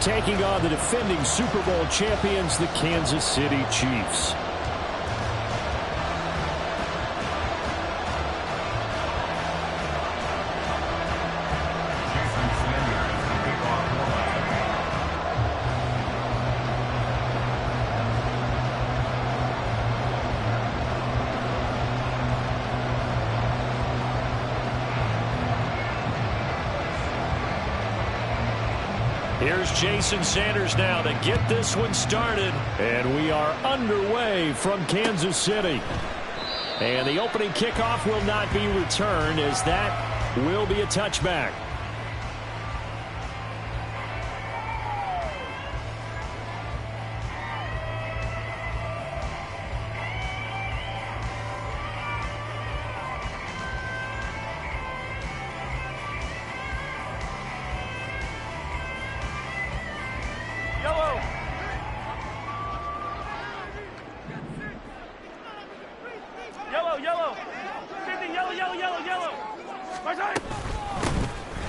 Taking on the defending Super Bowl champions, the Kansas City Chiefs. Here's Jason Sanders now to get this one started. And we are underway from Kansas City. And the opening kickoff will not be returned, as that will be a touchback.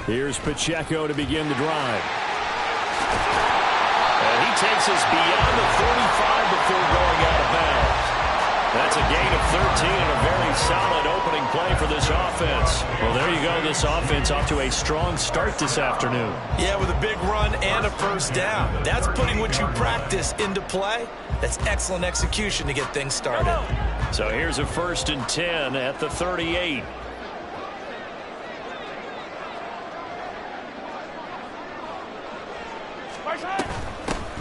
Here's Pacheco to begin the drive. And he takes us beyond the 45 before going out of bounds. That's a gain of 13 and a very solid opening play for this offense. Well, there you go. This offense off to a strong start this afternoon. Yeah, with a big run and a first down. That's putting what you practice into play. That's excellent execution to get things started. So here's a 1st and 10 at the 38.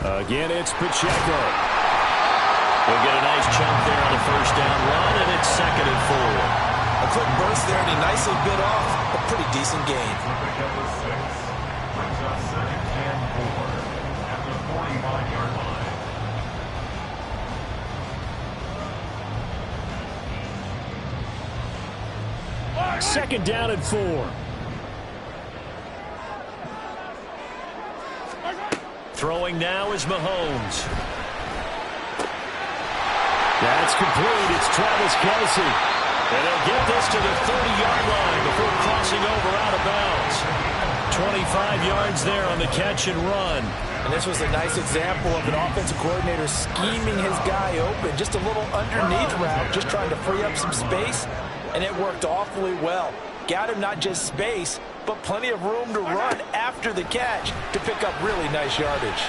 Again, it's Pacheco. We'll get a nice chunk there on the first down run, and it's 2nd and 4. A quick burst there, and he nicely bit off a pretty decent gain. Second down and 4. Throwing now is Mahomes. That's complete. It's Travis Kelce. And they'll get this to the 30-yard line before crossing over out of bounds. 25 yards there on the catch and run. And this was a nice example of an offensive coordinator scheming his guy open. Just a little underneath route, just trying to free up some space. And it worked awfully well. Got him not just space, but plenty of room to run after the catch to pick up really nice yardage.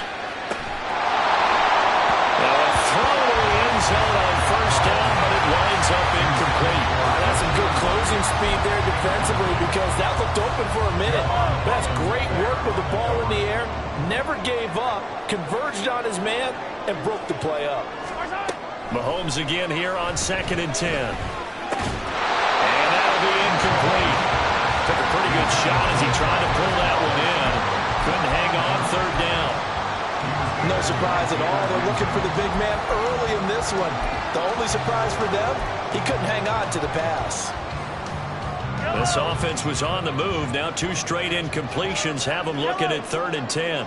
A throw to the end zone on first down, but it winds up incomplete. That's some good closing speed there defensively, because that looked open for a minute. That's great work with the ball in the air. Never gave up, converged on his man, and broke the play up. Mahomes again here on 2nd and 10. And that'll be incomplete. Took a pretty good shot as he tried to pull that one in. Couldn't hang on 3rd down. No surprise at all. They're looking for the big man early in this one. The only surprise for them, he couldn't hang on to the pass. This offense was on the move. Now 2 straight incompletions have them looking at 3rd and 10.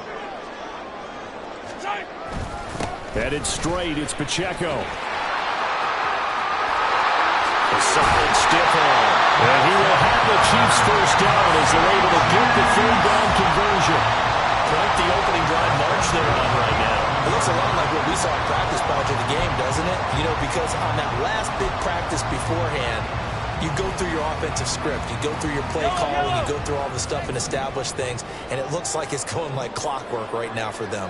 Headed straight, it's Pacheco. A solid stiff arm. And he will have the Chiefs first down as they're able to get the 3rd down conversion. Quite the opening drive march they're on right now. It looks a lot like what we saw in practice prior to the game, doesn't it? You know, because on that last big practice beforehand, you go through your offensive script. You go through your play calling. You go through all the stuff and establish things. And it looks like it's going like clockwork right now for them.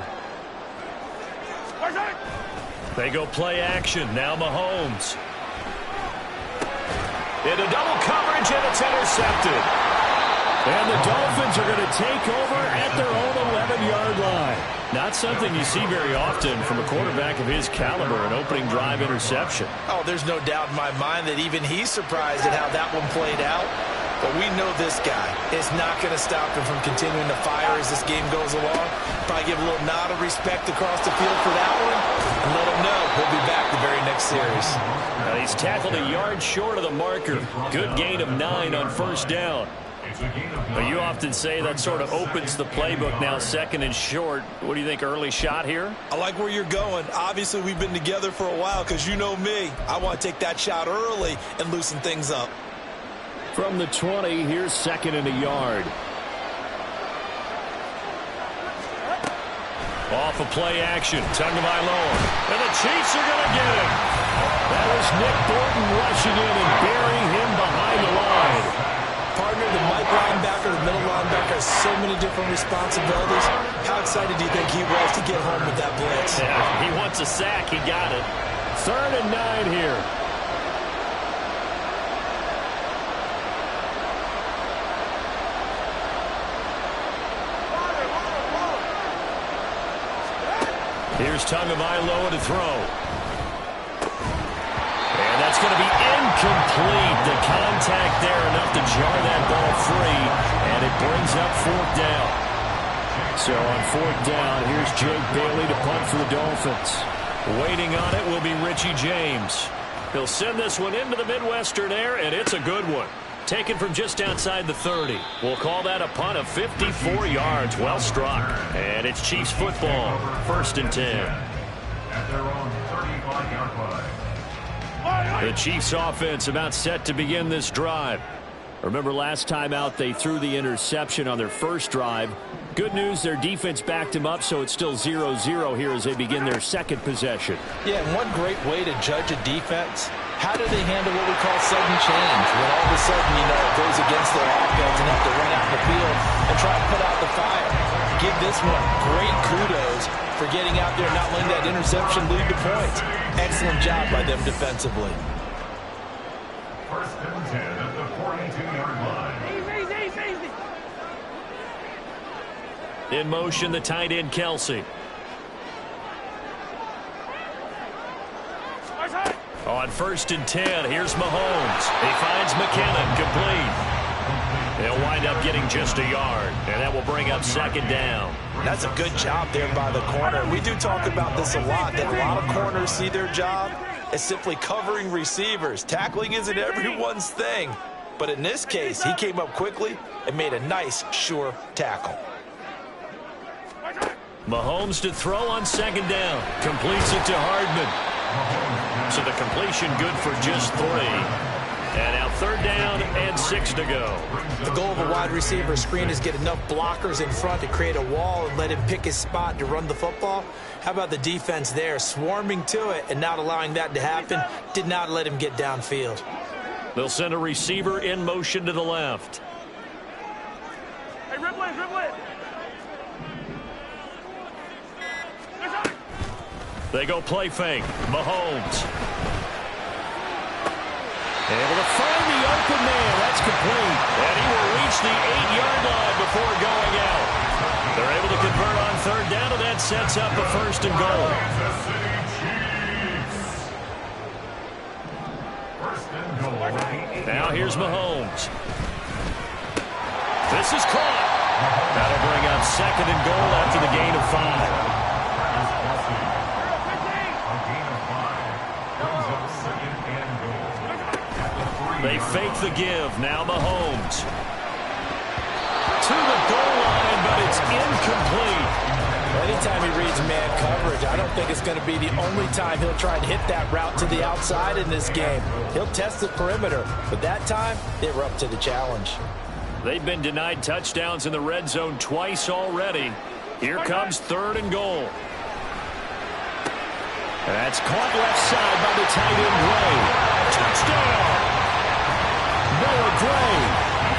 They go play action. Now Mahomes. Into double coverage, and it's intercepted. And the Dolphins are going to take over at their own 11-yard line. Not something you see very often from a quarterback of his caliber, an opening drive interception. Oh, there's no doubt in my mind that even he's surprised at how that one played out. But we know this guy is not going to stop him from continuing to fire as this game goes along. Probably give a little nod of respect across the field for that one, and let him know he'll be back the very next series. Now he's tackled a yard short of the marker. Good gain of 9 on first down. But you often say that sort of opens the playbook now, 2nd and short. What do you think, early shot here? I like where you're going. Obviously, we've been together for a while because you know me. I want to take that shot early and loosen things up. From the 20, here's 2nd and a yard. Off of play action. Tagovailoa. And the Chiefs are going to get him. That was Nick Thornton rushing in and burying him behind the line. Partner, the Mike linebacker, the middle linebacker has so many different responsibilities. How excited do you think he was to get home with that blitz? Yeah, he wants a sack. He got it. 3rd and 9 here. Here's Tagovailoa to throw. And that's going to be incomplete. The contact there enough to jar that ball free. And it brings up 4th down. So on 4th down, here's Jake Bailey to punt for the Dolphins. Waiting on it will be Richie James. He'll send this one into the Midwestern air, and it's a good one. Taken from just outside the 30. We'll call that a punt of 54 yards. Well struck. And it's Chiefs football. 1st and 10. At their own 35-yard line. The Chiefs offense about set to begin this drive. Remember last time out they threw the interception on their first drive. Good news, their defense backed him up, so it's still 0-0 here as they begin their 2nd possession. Yeah, and one great way to judge a defense, how do they handle what we call sudden change? When all of a sudden, you know, it goes against their offense and have to run out the field and try to put out the fire. Give this one great kudos for getting out there and not letting that interception lead to points. Excellent job by them defensively. 1st and 10 at the 42-yard line. In motion, the tight end, Kelsey. On 1st and 10, here's Mahomes. He finds McKinnon, complete. They'll wind up getting just a yard, and that will bring up 2nd down. That's a good job there by the corner. We do talk about this a lot, that a lot of corners see their job as simply covering receivers. Tackling isn't everyone's thing. But in this case, he came up quickly and made a nice, sure tackle. Mahomes to throw on 2nd down. Completes it to Hardman. So the completion good for just 3. And now 3rd down and 6 to go. The goal of a wide receiver screen is get enough blockers in front to create a wall and let him pick his spot to run the football. How about the defense there, swarming to it and not allowing that to happen? Did not let him get downfield. They'll send a receiver in motion to the left. Hey, Ripley. They go play fake. Mahomes. Able to find the open man. That's complete. And he will reach the 8-yard line before going out. They're able to convert on 3rd down, and that sets up a 1st and goal. Now here's Mahomes. This is caught. That'll bring up 2nd and goal after the gain of 5. They fake the give. Now Mahomes. To the goal line, but it's incomplete. Anytime he reads man coverage, I don't think it's going to be the only time he'll try and hit that route to the outside in this game. He'll test the perimeter, but that time, they were up to the challenge. They've been denied touchdowns in the red zone twice already. Here comes 3rd and goal. That's caught left side by the tight end, Gray. Touchdown! Noah Gray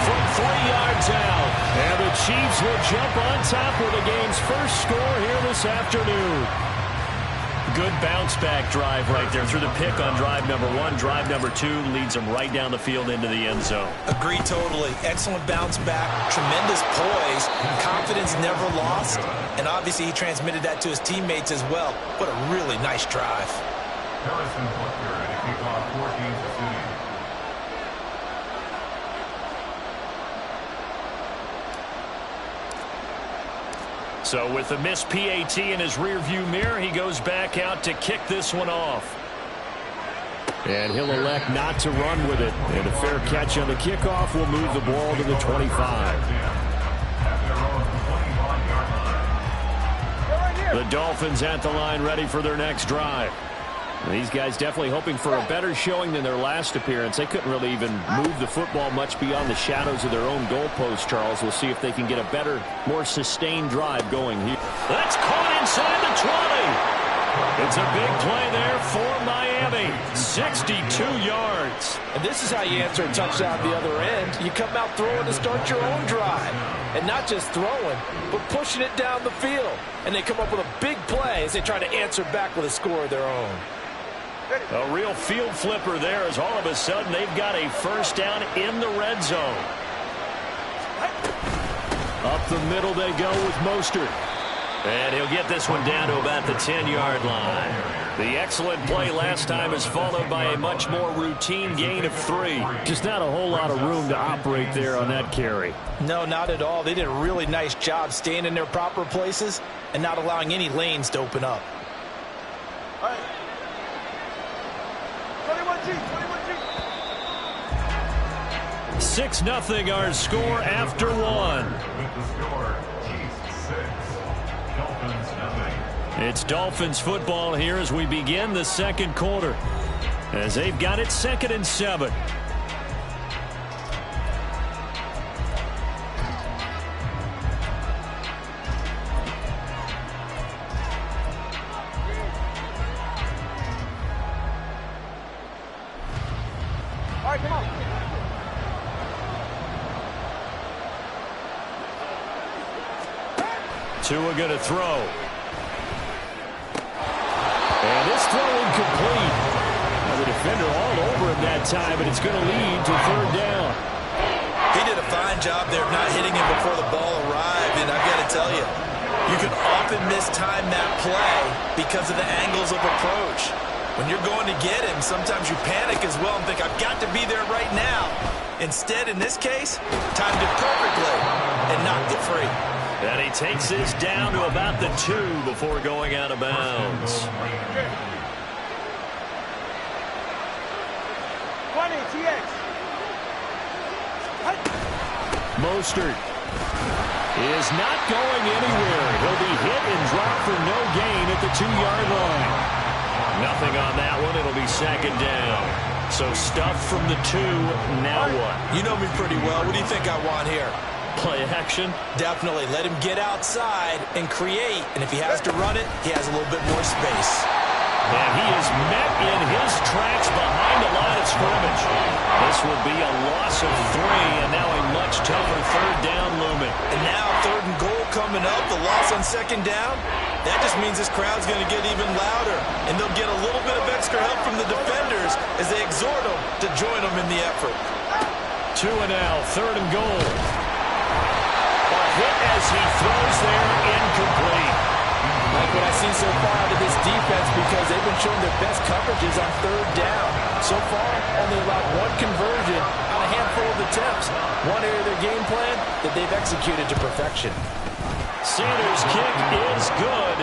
from 3 yards out. And the Chiefs will jump on top with the game's first score here this afternoon. Good bounce-back drive right there through the pick on drive number 1. Drive number 2 leads them right down the field into the end zone. Agree totally. Excellent bounce back, tremendous poise, confidence never lost, and obviously he transmitted that to his teammates as well. What a really nice drive. Harrison Butker at a kickoff 14-2. So with the missed PAT in his rearview mirror, he goes back out to kick this one off. And he'll elect not to run with it. And a fair catch on the kickoff will move the ball to the 25. The Dolphins at the line ready for their next drive. These guys definitely hoping for a better showing than their last appearance. They couldn't really even move the football much beyond the shadows of their own goalpost, Charles. We'll see if they can get a better, more sustained drive going here. That's caught inside It's a big play there for Miami. 62 yards. And this is how you answer a touchdown the other end. You come out throwing to start your own drive. And not just throwing, but pushing it down the field. And they come up with a big play as they try to answer back with a score of their own. A real field flipper there as all of a sudden they've got a first down in the red zone. Up the middle they go with Mostert. And he'll get this one down to about the 10-yard line. The excellent play last time is followed by a much more routine gain of 3. Just not a whole lot of room to operate there on that carry. No, not at all. They did a really nice job staying in their proper places and not allowing any lanes to open up. 6-0 our score after 1. With the score, Chiefs 6, Dolphins 0. It's Dolphins football here as we begin the second quarter. As they've got it 2nd and 7. All right, come on. Tua going to throw. And this throw incomplete. Now the defender all over him that time, but it's going to lead to 3rd down. He did a fine job there of not hitting him before the ball arrived, and I've got to tell you, you can often mistime that play because of the angles of approach. When you're going to get him, sometimes you panic as well and think, I've got to be there right now. Instead, in this case, timed it perfectly and knocked it free. And he takes this down to about the 2 before going out of bounds. 20, TX. Mostert is not going anywhere. He'll be hit and dropped for no gain at the 2-yard line. Nothing on that one. It'll be 2nd down. So stuff from the 2. Now what? You know me pretty well. What do you think I want here? Play action? Definitely. Let him get outside and create. And if he has to run it, he has a little bit more space. And he is met in his tracks behind the line of scrimmage. This will be a loss of 3, and now a much tougher 3rd down looming. And now 3rd and goal coming up. The loss on 2nd down. That just means this crowd's going to get even louder. And they'll get a little bit of extra help from the defenders as they exhort them to join them in the effort. 2 and now, 3rd and goal. Hit as he throws there, incomplete. Like what I've seen so far out of this defense because they've been showing their best coverages on 3rd down. So far, only allowed 1 conversion on a handful of attempts. One area of their game plan that they've executed to perfection. Sanders' kick is good.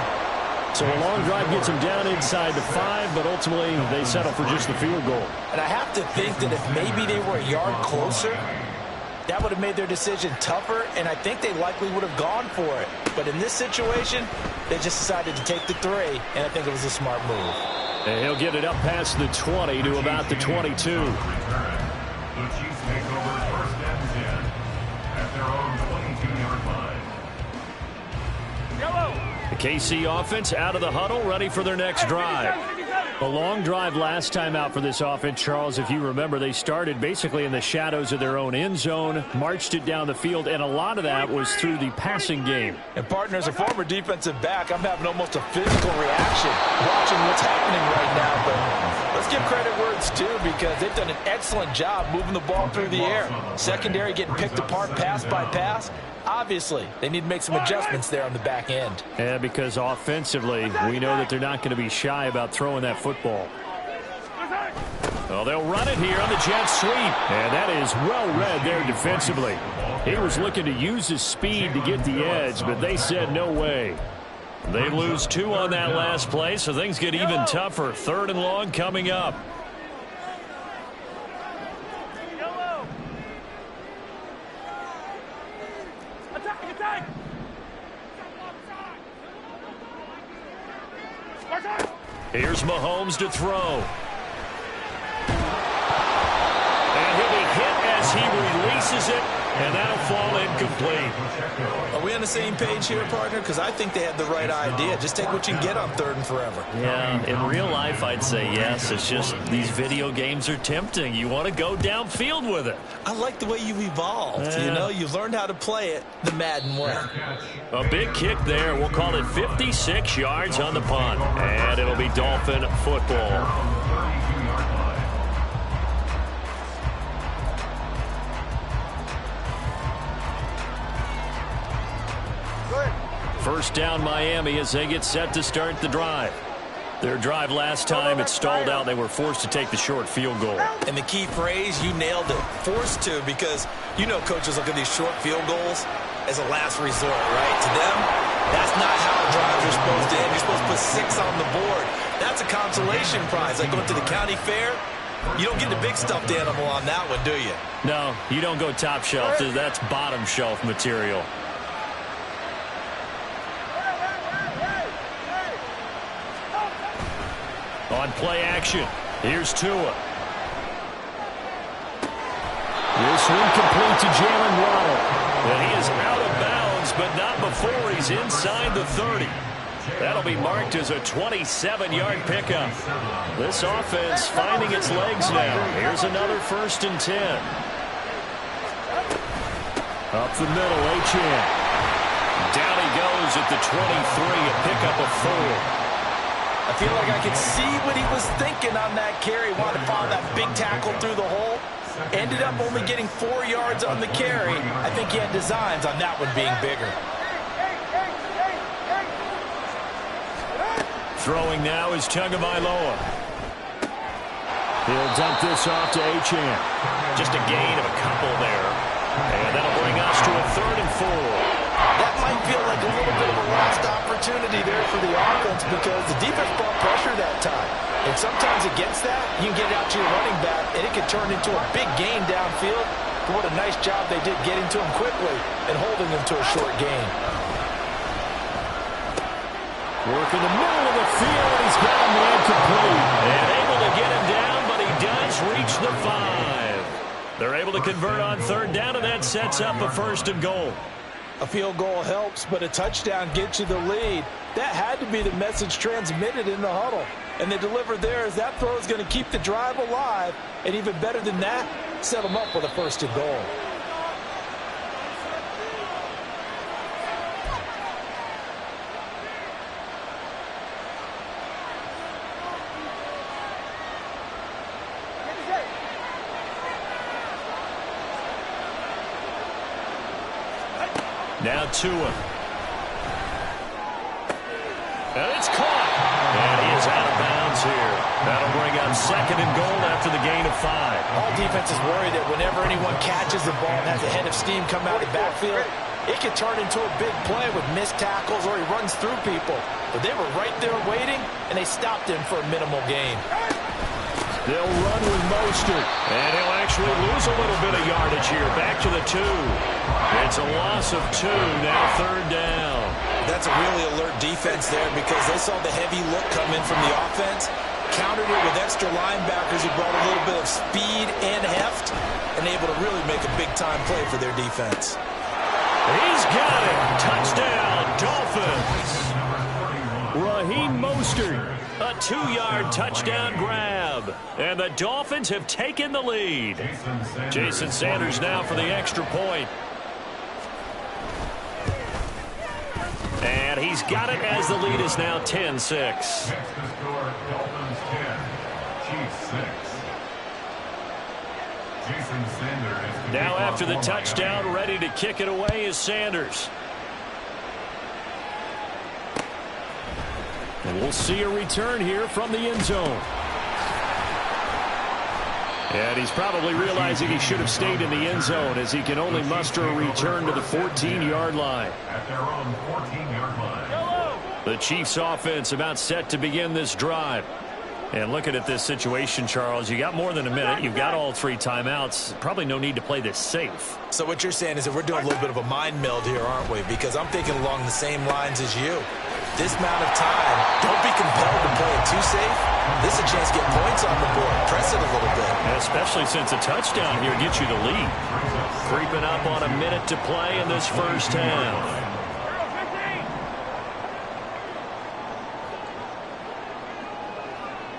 So a long drive gets them down inside the 5, but ultimately they settle for just the field goal. And I have to think that if maybe they were a yard closer, that would have made their decision tougher, and I think they likely would have gone for it. But in this situation, they just decided to take the 3, and I think it was a smart move. And he'll get it up past the 20 to about the 22. The Chiefs take over 1st and 10 at their own 22-yard line. Yellow. The KC offense out of the huddle, ready for their next drive. A long drive last time out for this offense, Charles. If you remember, they started basically in the shadows of their own end zone, marched it down the field, and a lot of that was through the passing game. And, partner, as a former defensive back, I'm having almost a physical reaction watching what's happening right now. But let's give credit where it's due because they've done an excellent job moving the ball through the air. Secondary getting picked apart pass by pass. Obviously, they need to make some adjustments there on the back end. Yeah, because offensively, we know that they're not going to be shy about throwing that football. Well, they'll run it here on the jet sweep. And that is well read there defensively. He was looking to use his speed to get the edge, but they said no way. They lose 2 on that last play, so things get even tougher. 3rd and long coming up. Here's Mahomes to throw. And he'll be hit as he releases it And that'll fall incomplete. Are we on the same page here, partner? Because I think they had the right idea. Just take what you can get on 3rd and forever. Yeah, in real life, I'd say yes. It's just these video games are tempting. You want to go downfield with it. I like the way you've evolved. You know, you've learned how to play it the Madden way. A big kick there. We'll call it 56 yards on the punt. And it'll be Dolphin football. First down Miami as they get set to start the drive. Their drive last time, it stalled out. They were forced to take the short field goal. And the key phrase, you nailed it. Forced to, because you know coaches look at these short field goals as a last resort, right? To them, that's not how drives are supposed to end. You're supposed to put 6 on the board. That's a consolation prize. Like going to the county fair, you don't get the big stuffed animal on that one, do you? No, you don't go top shelf. That's bottom shelf material. On play action, here's Tua. This one complete to Jalen Waddle. And he is out of bounds, but not before he's inside the 30. That'll be marked as a 27-yard pickup. This offense finding its legs now. Here's another 1st and 10. Up the middle, Achane. Down he goes at the 23, a pickup of 4. I feel like I could see what he was thinking on that carry. Wanted to follow that big tackle through the hole. Ended up only getting 4 yards on the carry. I think he had designs on that one being bigger. Throwing now is Tagovailoa. He'll dump this off to Achane. Just a gain of a couple there. And that'll bring us to a 3rd and 4. That might feel like a little bit of a lost opportunity there for the offense because the defense brought pressure that time. And sometimes against that, you can get it out to your running back, and it can turn into a big gain downfield. But what a nice job they did getting to him quickly and holding him to a short gain. Work in the middle of the field, and he's got him incomplete. And able to get him down, but he does reach the 5. They're able to convert on 3rd down, and that sets up a 1st and goal. A field goal helps, but a touchdown gets you the lead. That had to be the message transmitted in the huddle. And they delivered there as that throw is going to keep the drive alive. And even better than that, set them up with a 1st and goal. Now Tua. And it's caught. And he is out of bounds here. That'll bring up 2nd and goal after the gain of 5. All defenses worry that whenever anyone catches the ball and has a head of steam come out of the backfield, it can turn into a big play with missed tackles or he runs through people. But they were right there waiting, and they stopped him for a minimal gain. They'll run with Mostert. And he'll actually lose a little bit of yardage here. Back to the 2. It's a loss of 2. Now 3rd down. That's a really alert defense there because they saw the heavy look come in from the offense, countered it with extra linebackers who brought a little bit of speed and heft, and able to really make a big-time play for their defense. He's got it. Touchdown, Dolphins. Raheem Mostert, a 2-yard touchdown grab. And the Dolphins have taken the lead. Jason Sanders now for the extra point. And he's got it as the lead is now 10-6. Next to score, Dolphins 10, Chiefs 6. Jason Sanders. Now after the touchdown, ready to kick it away is Sanders. And we'll see a return here from the end zone. And he's probably realizing he should have stayed in the end zone as he can only muster a return to the 14-yard line. At their own 14-yard line. The Chiefs offense about set to begin this drive. And looking at this situation, Charles, you got more than a minute. You've got all 3 timeouts. Probably no need to play this safe. So what you're saying is that we're doing a little bit of a mind meld here, aren't we? Because I'm thinking along the same lines as you. this amount of time, don't be compelled to play it too safe. This is a chance to get points on the board. Press it a little bit. And especially since a touchdown here gets you the lead. Creeping up on a minute to play in this first half.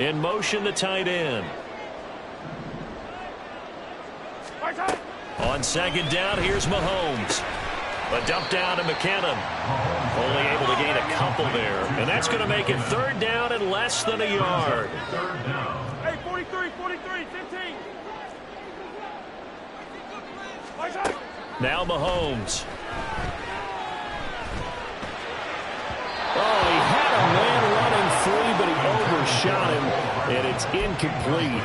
In motion, the tight end. On second down, here's Mahomes. A dump down to McKinnon. Only able to gain a couple there. And that's going to make it third down and less than a yard. Hey, 43, 15. Now Mahomes. Oh, he had a man running free, but he overshot him, and it's incomplete.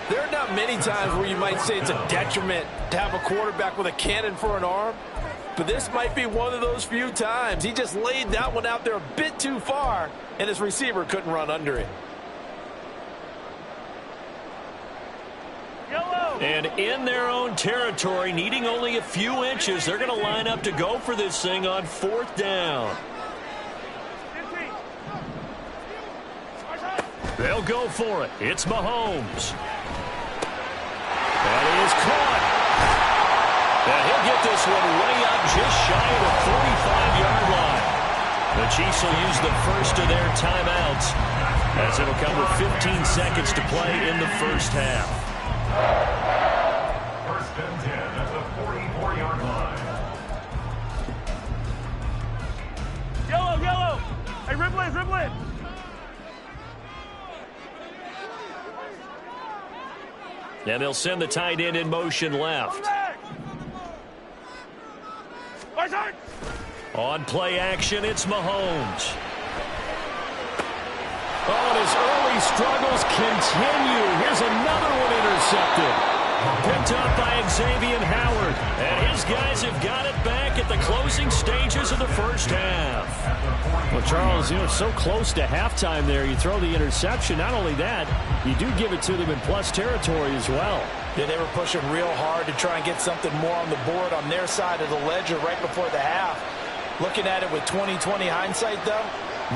There are not many times where you might say it's a detriment to have a quarterback with a cannon for an arm, but this might be one of those few times. He just laid that one out there a bit too far, and his receiver couldn't run under it. And in their own territory, needing only a few inches, they're going to line up to go for this thing on fourth down. They'll go for it. It's Mahomes. That is caught. And he'll get this one way up just shy of the 45-yard line. The Chiefs will use the first of their timeouts as it'll come with 15 seconds to play in the first half. First and 10 at the 44-yard line. Yellow. Hey, Riblin. And they'll send the tight end in motion left. On play action, it's Mahomes. Oh, and his early struggles continue. Here's another one intercepted. Picked up by Xavier Howard. And his guys have got it back at the closing stages of the first half. Well, Charles, it's so close to halftime there. You throw the interception. Not only that, you do give it to them in plus territory as well. Yeah, they were pushing real hard to try and get something more on the board on their side of the ledger right before the half. Looking at it with 20/20 hindsight, though,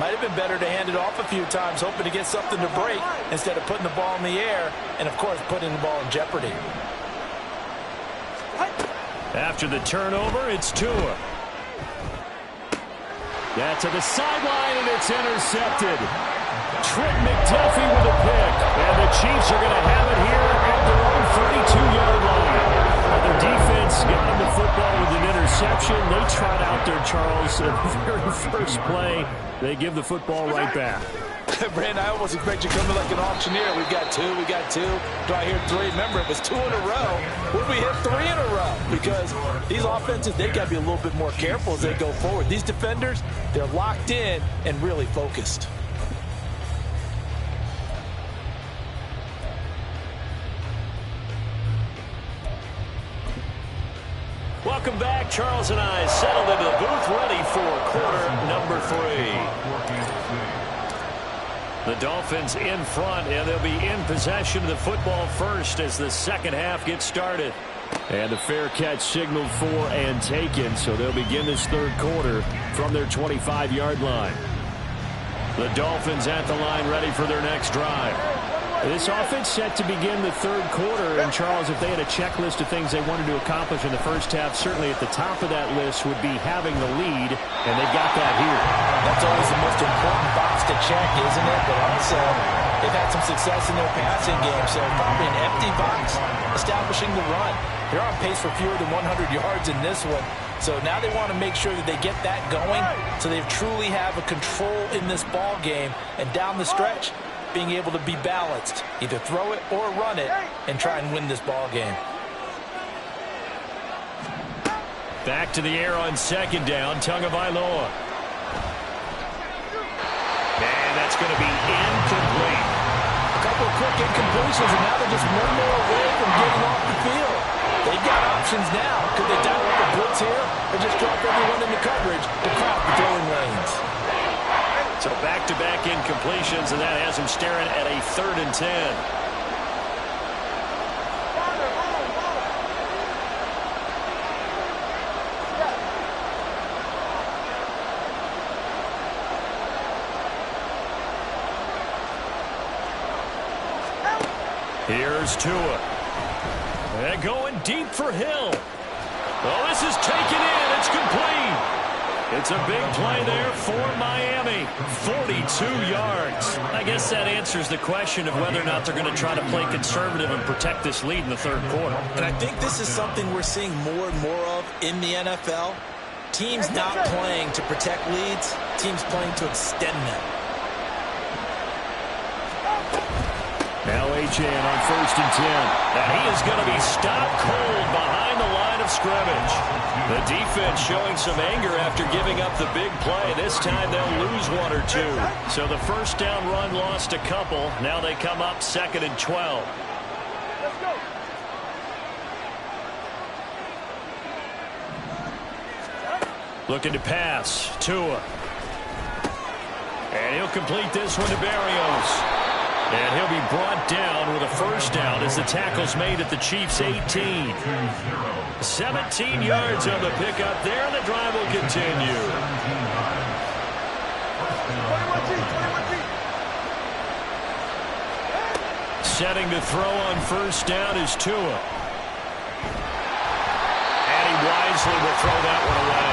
might have been better to hand it off a few times, hoping to get something to break instead of putting the ball in the air and, of course, putting the ball in jeopardy. After the turnover, it's Tua. That's to the sideline, and it's intercepted. Trent McDuffie with a pick. And the Chiefs are going to have it here at their own 32-yard line. Their defense got him the football with an interception. They trot out there, Charles, at the very first play. They give the football right back. Brandon, I almost expect you to come in like an auctioneer. We've got two. Do I hear three? Remember, it was 2 in a row. Would we hit 3 in a row? Because these offenses, they got to be a little bit more careful as they go forward. These defenders, they're locked in and really focused. Welcome back. Charles and I settled into the booth ready for quarter number 3. The Dolphins in front, and they'll be in possession of the football first as the second half gets started. And a fair catch signaled for and taken, so they'll begin this third quarter from their 25-yard line. The Dolphins at the line ready for their next drive. This offense set to begin the third quarter, and Charles, if they had a checklist of things they wanted to accomplish in the first half, certainly at the top of that list would be having the lead, and they've got that here. That's always the most important box to check, isn't it? But also, they've had some success in their passing game, so probably an empty box establishing the run. They're on pace for fewer than 100 yards in this one, so now they want to make sure that they get that going so they truly have a control in this ball game, and down the stretch, being able to be balanced, either throw it or run it, and try and win this ball game. Back to the air on second down, Tagovailoa. And that's going to be incomplete. A couple of quick incompletions, and now they're just one more away from getting off the field. They've got options now. Could they dial up a blitz here, or just drop everyone into coverage to crowd the throwing lanes? So back-to-back incompletions, and that has him staring at a 3rd and 10. Here's Tua. And going deep for Hill. Oh, this is taken in. It's complete. It's a big play there for Miami. 42 yards. I guess that answers the question of whether or not they're going to try to play conservative and protect this lead in the third quarter. And I think this is something we're seeing more and more of in the NFL. Teams not playing to protect leads, teams playing to extend them. Now Achane on 1st and 10. And he is going to be stopped cold behind the line of scrimmage. The defense showing some anger after giving up the big play. This time they'll lose 1 or 2. So the first down run lost a couple. Now they come up 2nd and 12. Let's go. Looking to pass. Tua. And he'll complete this one to Berrios. And he'll be brought down with a first down as the tackle's made at the Chiefs' 18. 17 yards on the pickup there. The drive will continue. 21 deep. Setting to throw on first down is Tua. And he wisely will throw that one away.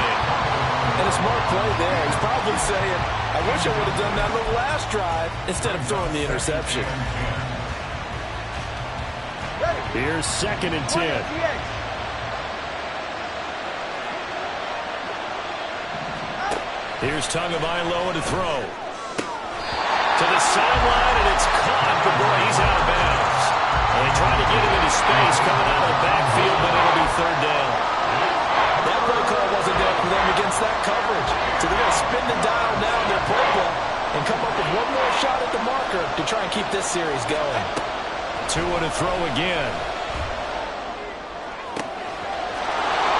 And a smart play there. He's probably saying, I wish I would have done that on the last drive instead of throwing the interception. Here's 2nd and 10. Here's Tagovailoa to throw. To the sideline, and it's caught, but boy, he's out of bounds. And they try to get him into space coming out of the backfield, but it'll be 3rd down. That play call wasn't there for them against that coverage. So they're going to spin the dial now in their playbook and come up with one more shot at the marker to try and keep this series going. Tua to throw again.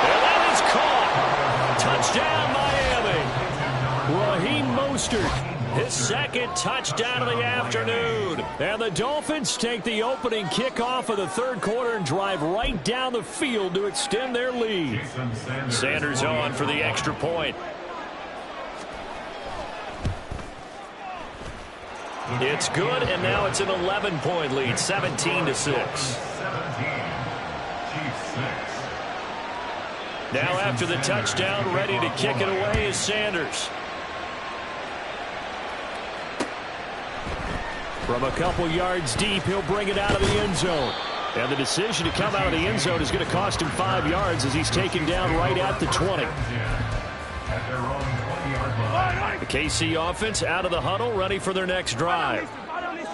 And that is caught. Touchdown, Miami. Raheem Mostert, his 2nd touchdown of the afternoon. And the Dolphins take the opening kickoff of the third quarter and drive right down the field to extend their lead. Sanders on for the extra point. It's good, and now it's an 11-point lead, 17-6. Now after the touchdown, ready to kick it away is Sanders. From a couple yards deep, he'll bring it out of the end zone. And the decision to come out of the end zone is going to cost him 5 yards as he's taken down right at the 20. The KC offense out of the huddle, ready for their next drive.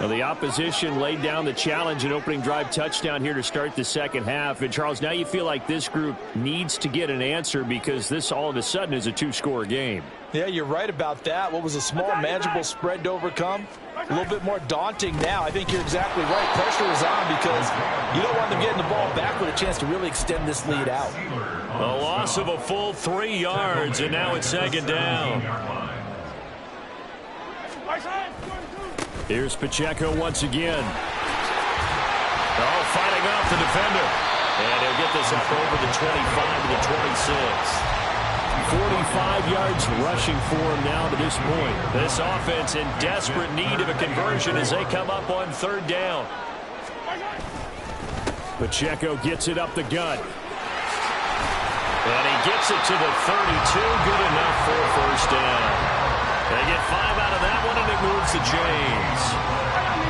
Now the opposition laid down the challenge and opening drive touchdown here to start the second half. And Charles, now you feel like this group needs to get an answer because this all of a sudden is a 2-score game. Yeah, you're right about that. What was a small, manageable spread to overcome? A little bit more daunting now. I think you're exactly right. Pressure is on because you don't want them getting the ball back with a chance to really extend this lead out. A loss of a full 3 yards, and now it's 2nd down. Here's Pacheco once again. Oh, fighting off the defender. And he'll get this up over the 25 to the 26. 45 yards rushing for him now to this point. This offense in desperate need of a conversion as they come up on 3rd down. Pacheco gets it up the gut. And he gets it to the 32. Good enough for a first down. They get 5 out of that one, and it moves the chains.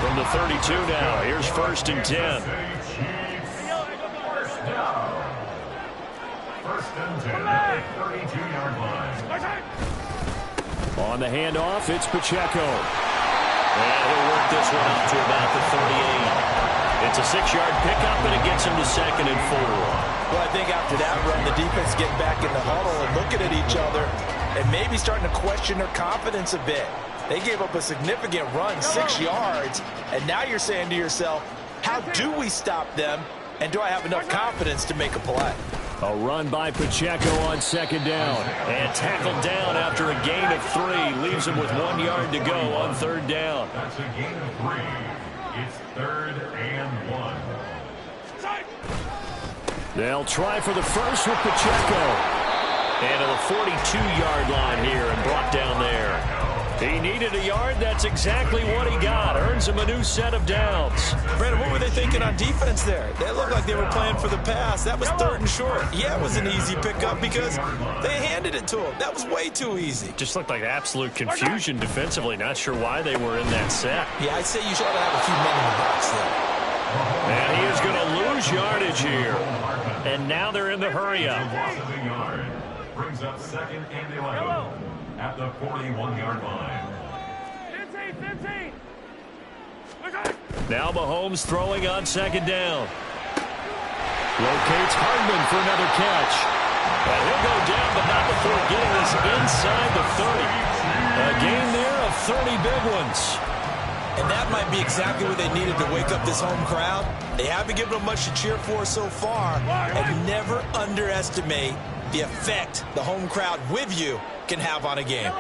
From the 32 now, here's 1st and 10. First and 10 at the 32-yard line. On the handoff, it's Pacheco. And he'll work this one up to about the 38. It's a 6-yard pickup, and it gets him to 2nd and 4. Well, I think after that run, the defense getting back in the huddle and looking at each other and maybe starting to question their confidence a bit. They gave up a significant run, 6 yards, and now you're saying to yourself, how do we stop them, and do I have enough confidence to make a play? A run by Pacheco on 2nd down. And tackled down after a gain of 3. Leaves him with 1 yard to go on 3rd down. That's a gain of 3. It's 3rd and 1. They'll try for the first with Pacheco. And to the 42-yard line here and brought down there. He needed a yard. That's exactly what he got. Earns him a new set of downs. Brandon, what were they thinking on defense there? They looked like they were playing for the pass. That was 3rd and short. Yeah, it was an easy pickup because they handed it to him. That was way too easy. Just looked like absolute confusion defensively. Not sure why they were in that set. Yeah, I'd say you should have a few men in the box there. And he is going to lose yardage here. And now they're in the hurry-up. Brings up 2nd and 11 at the 41-yard line. 15. Now Mahomes throwing on 2nd down. Locates Hardman for another catch. And he'll go down, but not before getting this inside the 30. A gain there of 30 big ones. And that might be exactly what they needed to wake up this home crowd. They haven't given them much to cheer for so far. And never underestimate the effect the home crowd with you can have on a game.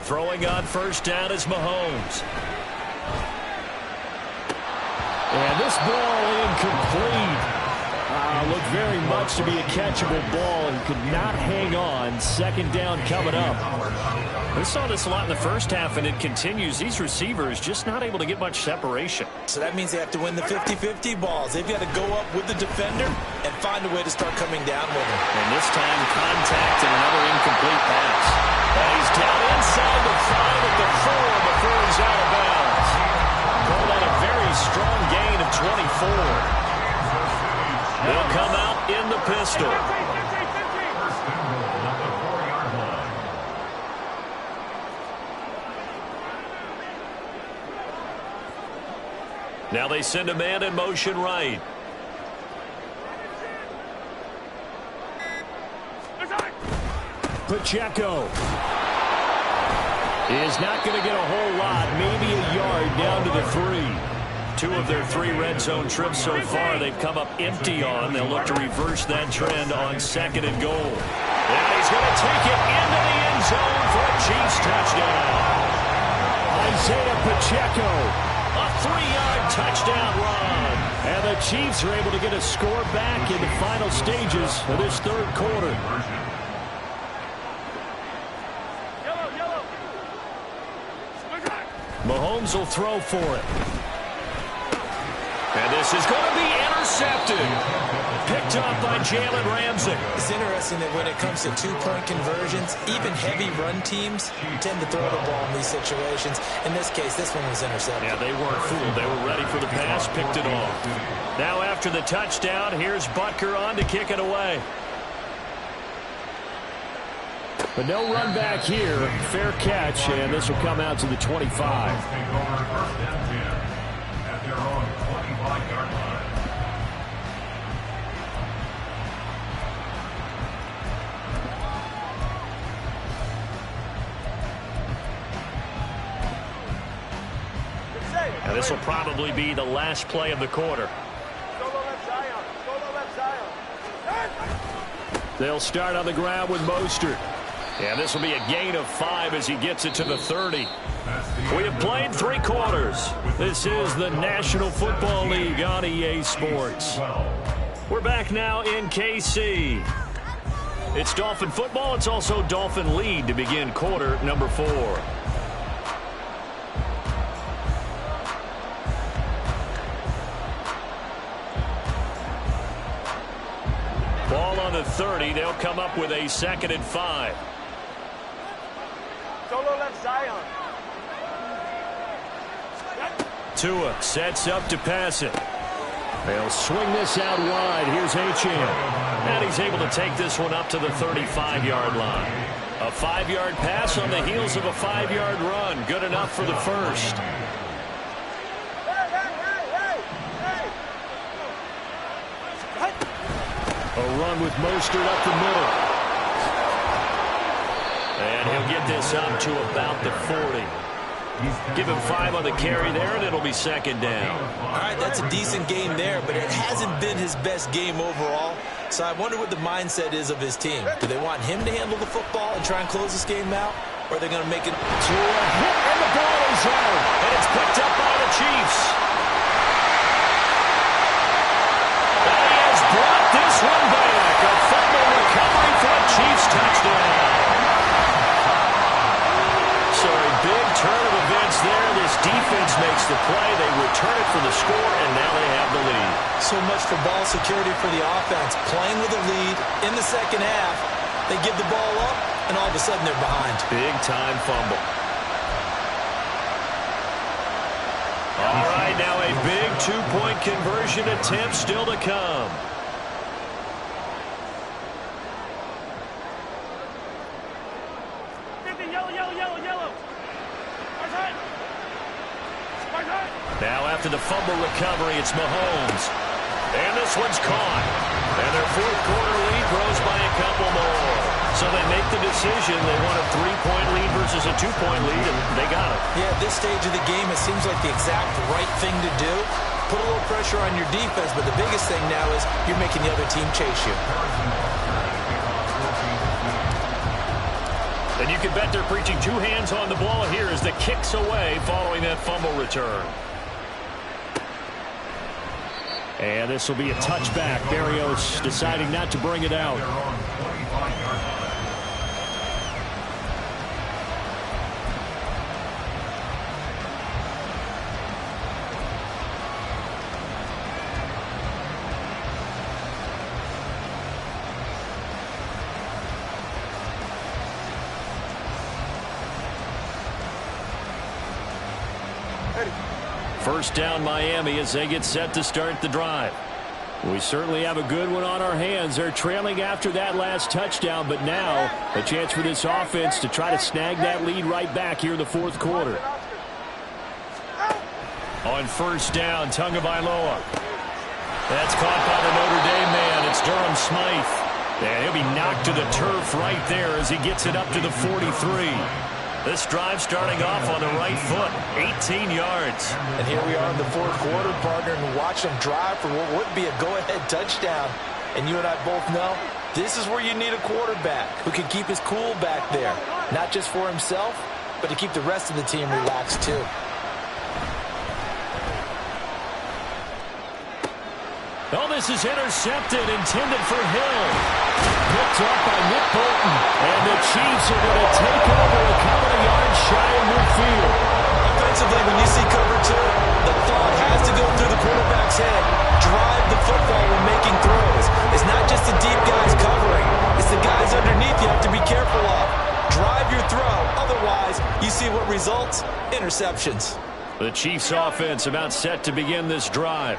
Throwing on 1st down is Mahomes. And this ball incomplete. Looked very much to be a catchable ball. He could not hang on. 2nd down coming up. We saw this a lot in the first half, and it continues. These receivers just not able to get much separation. So that means they have to win the 50-50 balls. They've got to go up with the defender and find a way to start coming down with him. And this time, contact and another incomplete pass. And he's down inside the 5 at the 4 before he's out of bounds. Called on a very strong gain of 24. They'll come out in the pistol. Now they send a man in motion right. Pacheco is not going to get a whole lot, maybe a yard down to the 3. 2 of their 3 red zone trips so far they've come up empty on. They'll look to reverse that trend on 2nd and goal. And he's going to take it into the end zone for a Chiefs touchdown. Isaiah Pacheco, a 3-yard touchdown run. And the Chiefs are able to get a score back in the final stages of this 3rd quarter. Mahomes will throw for it. And this is going to be intercepted. Picked up by Jalen Ramsey. It's interesting that when it comes to 2-point conversions, even heavy run teams tend to throw the ball in these situations. In this case, this one was intercepted. Yeah, they weren't fooled. They were ready for the pass, picked it off. Now after the touchdown, here's Butker on to kick it away. But no run back here. Fair catch, and this will come out to the 25. At their own 25-yard line. And this will probably be the last play of the quarter. They'll start on the ground with Mostert. And this will be a gain of 5 as he gets it to the 30. We have played 3 quarters. This is the National Football League on EA Sports. We're back now in KC. It's Dolphin football. It's also Dolphin lead to begin quarter number 4. Ball on the 30. They'll come up with a 2nd and 5. Solo left Zion. Tua sets up to pass it. They'll swing this out wide. Here's Achane. And he's able to take this one up to the 35-yard line. A 5-yard pass on the heels of a 5-yard run. Good enough for the first. A run with Mostert up the middle. And he'll get this up to about the 40. Give him 5 on the carry there, and it'll be 2nd down. All right, that's a decent game there, but it hasn't been his best game overall. So I wonder what the mindset is of his team. Do they want him to handle the football and try and close this game out? Or are they going to make it to a hit? And the ball is out. And it's picked up by the Chiefs. makes the play. They return it for the score, and now they have the lead. So much for ball security for the offense. Playing with a lead in the second half. They give the ball up, and all of a sudden they're behind. Big-time fumble. All right, now a big two-point conversion attempt still to come. Now after the fumble recovery, it's Mahomes. And this one's caught. And their fourth quarter lead grows by a couple more. So they make the decision. They want a 3-point lead versus a 2-point lead, and they got it. Yeah, at this stage of the game, it seems like the exact right thing to do. Put a little pressure on your defense, but the biggest thing now is you're making the other team chase you. And you can bet they're preaching two hands on the ball here as the kick's away following that fumble return. And this will be a touchback. Berrios deciding not to bring it out. First down Miami as they get set to start the drive. We certainly have a good one on our hands. They're trailing after that last touchdown, but now a chance for this offense to try to snag that lead right back here in the fourth quarter. On first down, Tagovailoa. That's caught by the Notre Dame man. It's Durham Smythe. And he'll be knocked to the turf right there as he gets it up to the 43. This drive starting off on the right foot, 18 yards. And here we are in the fourth quarter, partner, and watch them drive for what would be a go-ahead touchdown. And you and I both know this is where you need a quarterback who can keep his cool back there. Not just for himself, but to keep the rest of the team relaxed too. Oh, this is intercepted, intended for Hill. Picked up by Nick Bolton. And the Chiefs are going to take over a couple of yards shy of midfield. Offensively, when you see cover two, the thought has to go through the quarterback's head. Drive the football when making throws. It's not just the deep guys covering. It's the guys underneath you have to be careful of. Drive your throw. Otherwise, you see what results? Interceptions. The Chiefs offense about set to begin this drive.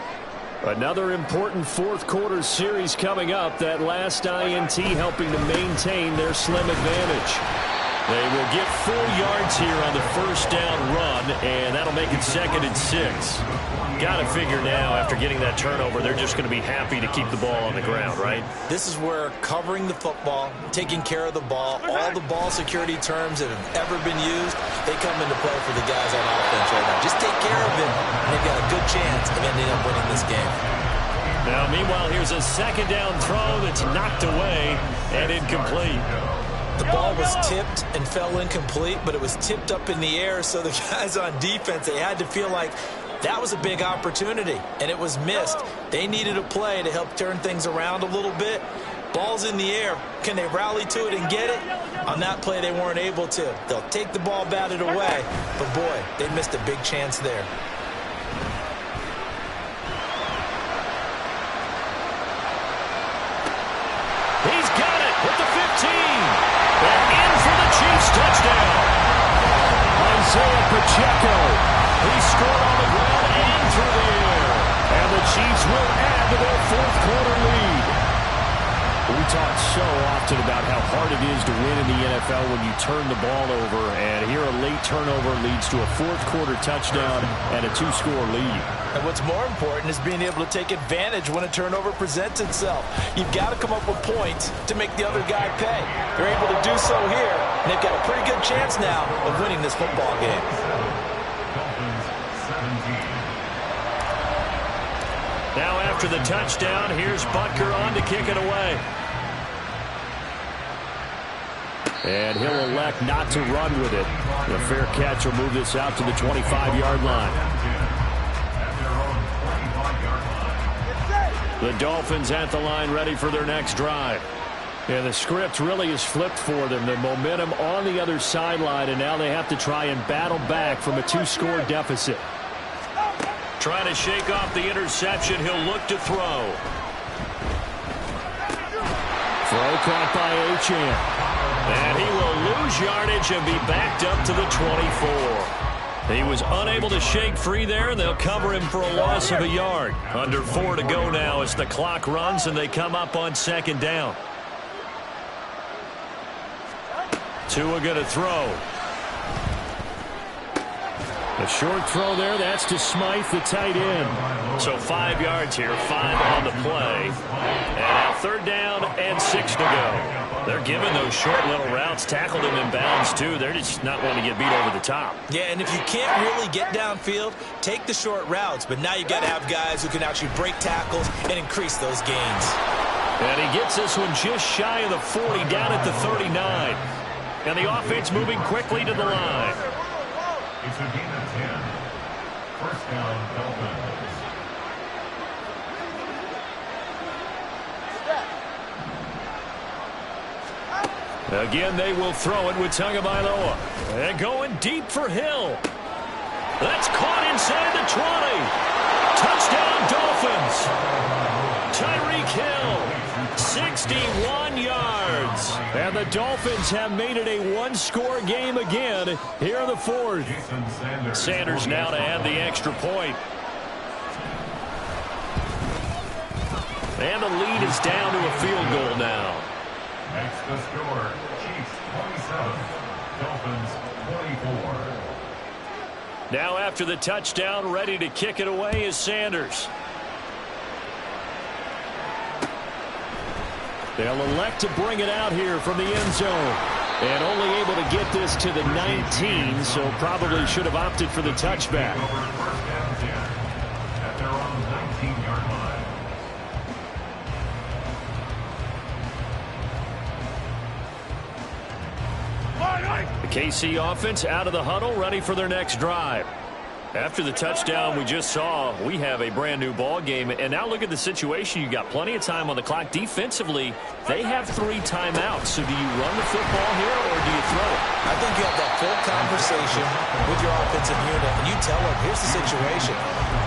Another important fourth quarter series coming up. That last INT helping to maintain their slim advantage. They will get 4 yards here on the first down run, and that'll make it 2nd and 6. Got to figure now, after getting that turnover, they're just going to be happy to keep the ball on the ground, right? This is where covering the football, taking care of the ball, all the ball security terms that have ever been used, they come into play for the guys on offense right now. Just take care of it, and they've got a good chance of ending up winning this game. Now, meanwhile, here's a second down throw that's knocked away and incomplete. The ball was tipped and fell incomplete, but it was tipped up in the air, so the guys on defense, they had to feel like that was a big opportunity, and it was missed. They needed a play to help turn things around a little bit. Ball's in the air. Can they rally to it and get it? On that play, they weren't able to. They'll take the ball batted away, but boy, they missed a big chance there. He's got it with the 15. And in for the Chiefs touchdown. Isaiah Pacheco. He scored on the ground and through the air. And the Chiefs will add to their fourth quarter lead. We talk so often about how hard it is to win in the NFL when you turn the ball over. And here a late turnover leads to a fourth quarter touchdown and a 2-score lead. And what's more important is being able to take advantage when a turnover presents itself. You've got to come up with points to make the other guy pay. They're able to do so here, and they've got a pretty good chance now of winning this football game. Now after the touchdown, here's Butker on to kick it away. And he'll elect not to run with it. The fair catch will move this out to the 25-yard line. The Dolphins at the line ready for their next drive. And the script really is flipped for them. The momentum on the other sideline, and now they have to try and battle back from a 2-score deficit. Trying to shake off the interception. He'll look to throw. Throw caught by Achane. And he will lose yardage and be backed up to the 24. He was unable to shake free there, and they'll cover him for a loss of a yard. Under 4 to go now as the clock runs, and they come up on second down. Tua going to throw. A short throw there. That's to Smythe, the tight end. So 5 yards here, 5 on the play. And now third down and 6 to go. They're giving those short little routes. Tackled him in bounds, too. They're just not wanting to get beat over the top. Yeah, and if you can't really get downfield, take the short routes. But now you got to have guys who can actually break tackles and increase those gains. And he gets this one just shy of the 40, down at the 39. And the offense moving quickly to the line. It's a gain of 10. First down, Dolphins. Again, they will throw it with Tagovailoa. And going deep for Hill. That's caught inside the 20. Touchdown, Dolphins. Tyreek Hill, 61 yards. And the Dolphins have made it a one-score game again here in the fourth. Sanders now to add the extra point. And the lead is down to a field goal now. Makes the score. Chiefs 27, Dolphins 24. Now after the touchdown, ready to kick it away is Sanders. They'll elect to bring it out here from the end zone. And only able to get this to the 19, so probably should have opted for the touchback. First down 10 at their own 19-yard line. The KC offense out of the huddle, ready for their next drive. After the touchdown we just saw, we have a brand new ball game. And now look at the situation. You've got plenty of time on the clock. Defensively, they have 3 timeouts. So do you run the football here or do you throw it? I think you have that full conversation with your offensive unit, and you tell them, here's the situation.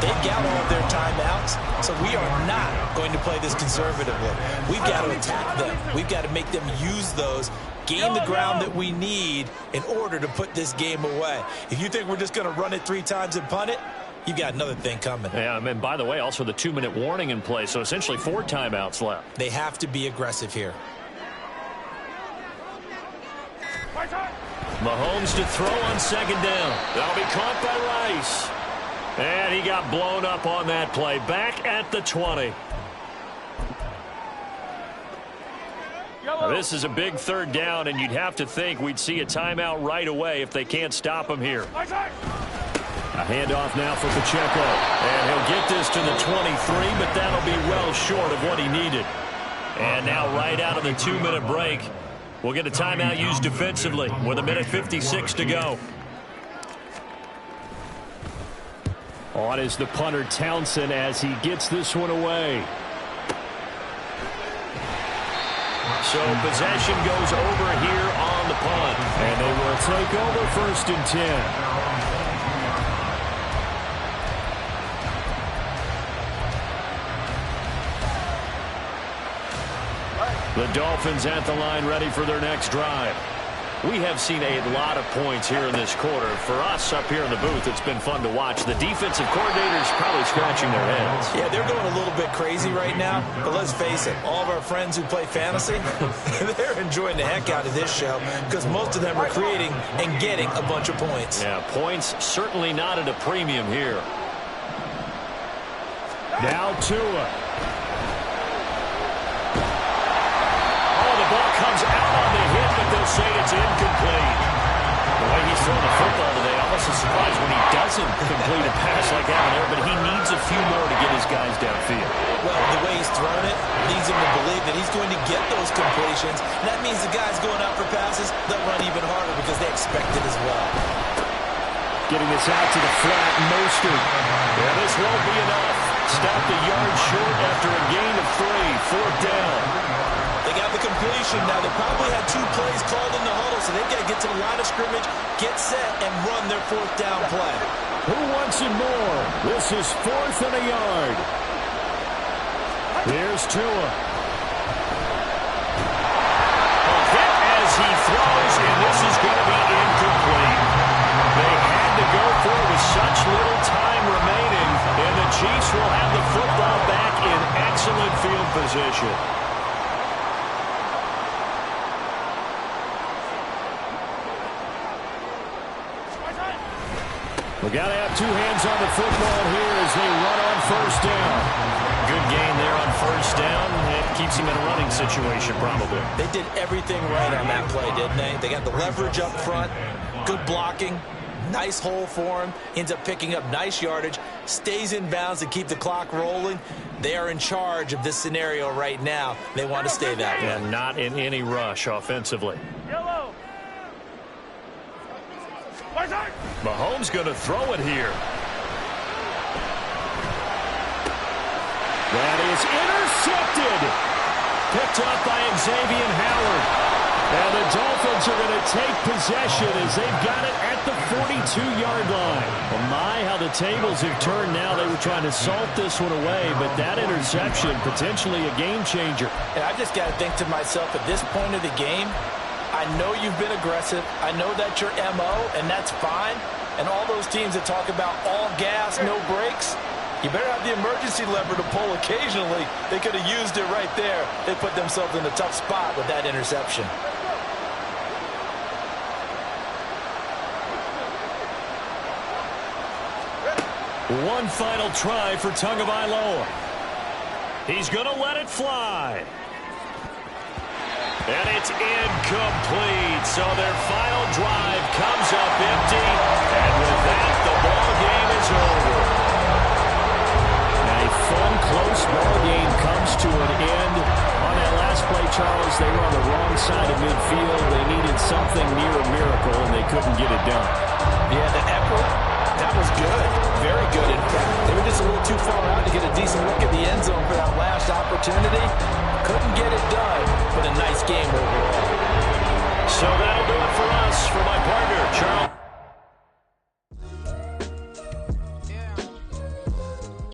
They've got all of their timeouts, so we are not going to play this conservatively. We've got to attack them. We've got to make them use those, gain the ground that we need in order to put this game away. If you think we're just going to run it 3 times and punt it, you got another thing coming. Yeah, and by the way, also the 2-minute warning in play, so essentially 4 timeouts left. They have to be aggressive here. Mahomes to throw on second down. That'll be caught by Rice. And he got blown up on that play. Back at the 20. Now, this is a big third down, and you'd have to think we'd see a timeout right away if they can't stop him here. A handoff now for Pacheco. And he'll get this to the 23, but that'll be well short of what he needed. And now right out of the 2-minute break, we'll get a timeout used defensively with 1:56 to go. On is the punter Townsend as he gets this one away. So possession goes over here on the punt. And they will take over first and 10. The Dolphins at the line ready for their next drive. We have seen a lot of points here in this quarter. For us up here in the booth, it's been fun to watch. The defensive coordinators probably scratching their heads. Yeah, they're going a little bit crazy right now. But let's face it, all of our friends who play fantasy, they're enjoying the heck out of this show because most of them are creating and getting a bunch of points. Yeah, points certainly not at a premium here. Now Tua. The ball comes out on the hit, but they'll say it's incomplete. The way he's throwing the football today, almost a surprise when he doesn't complete a pass like that there, but he needs a few more to get his guys downfield. Well, the way he's throwing it leads him to believe that he's going to get those completions. That means the guys going out for passes, they'll run even harder because they expect it as well. Getting this out to the flat, Mostert. Yeah, this won't be enough. Stopped a yard short after a gain of 3, 4th down. They got the completion. Now, they probably had 2 plays called in the huddle, so they've got to get to the line of scrimmage, get set, and run their 4th down play. Who wants it more? This is 4th and a yard. Here's Tua. A hit as he throws, and this is going to be incomplete. They had to go for it with such little time remaining, and the Chiefs will have the football back in excellent field position. We got to have 2 hands on the football here as they run on 1st down. Good gain there on 1st down. It keeps him in a running situation, probably. They did everything right on that play, didn't they? They got the leverage up front, good blocking, nice hole for him, ends up picking up nice yardage, stays in bounds to keep the clock rolling. They are in charge of this scenario right now. They want to stay that way. And not in any rush offensively. Yellow. Mahomes going to throw it here. That is intercepted. Picked up by Xavier Howard. And the Dolphins are going to take possession as they've got it at the 42-yard line. Well, my, how the tables have turned now. They were trying to salt this one away, but that interception, potentially a game changer. And I just got to think to myself, at this point of the game, I know you've been aggressive. I know that's your MO, and that's fine. And all those teams that talk about all gas, no brakes, you better have the emergency lever to pull occasionally. They could have used it right there. They put themselves in a tough spot with that interception. One final try for Tagovailoa. He's going to let it fly. And it's incomplete. So their final drive comes up empty. And with that, the ball game is over. A fun, close ball game comes to an end. On that last play, Charles, they were on the wrong side of midfield. They needed something near a miracle, and they couldn't get it done. Yeah, the effort, that was good. Very good, in fact. They were just a little too far out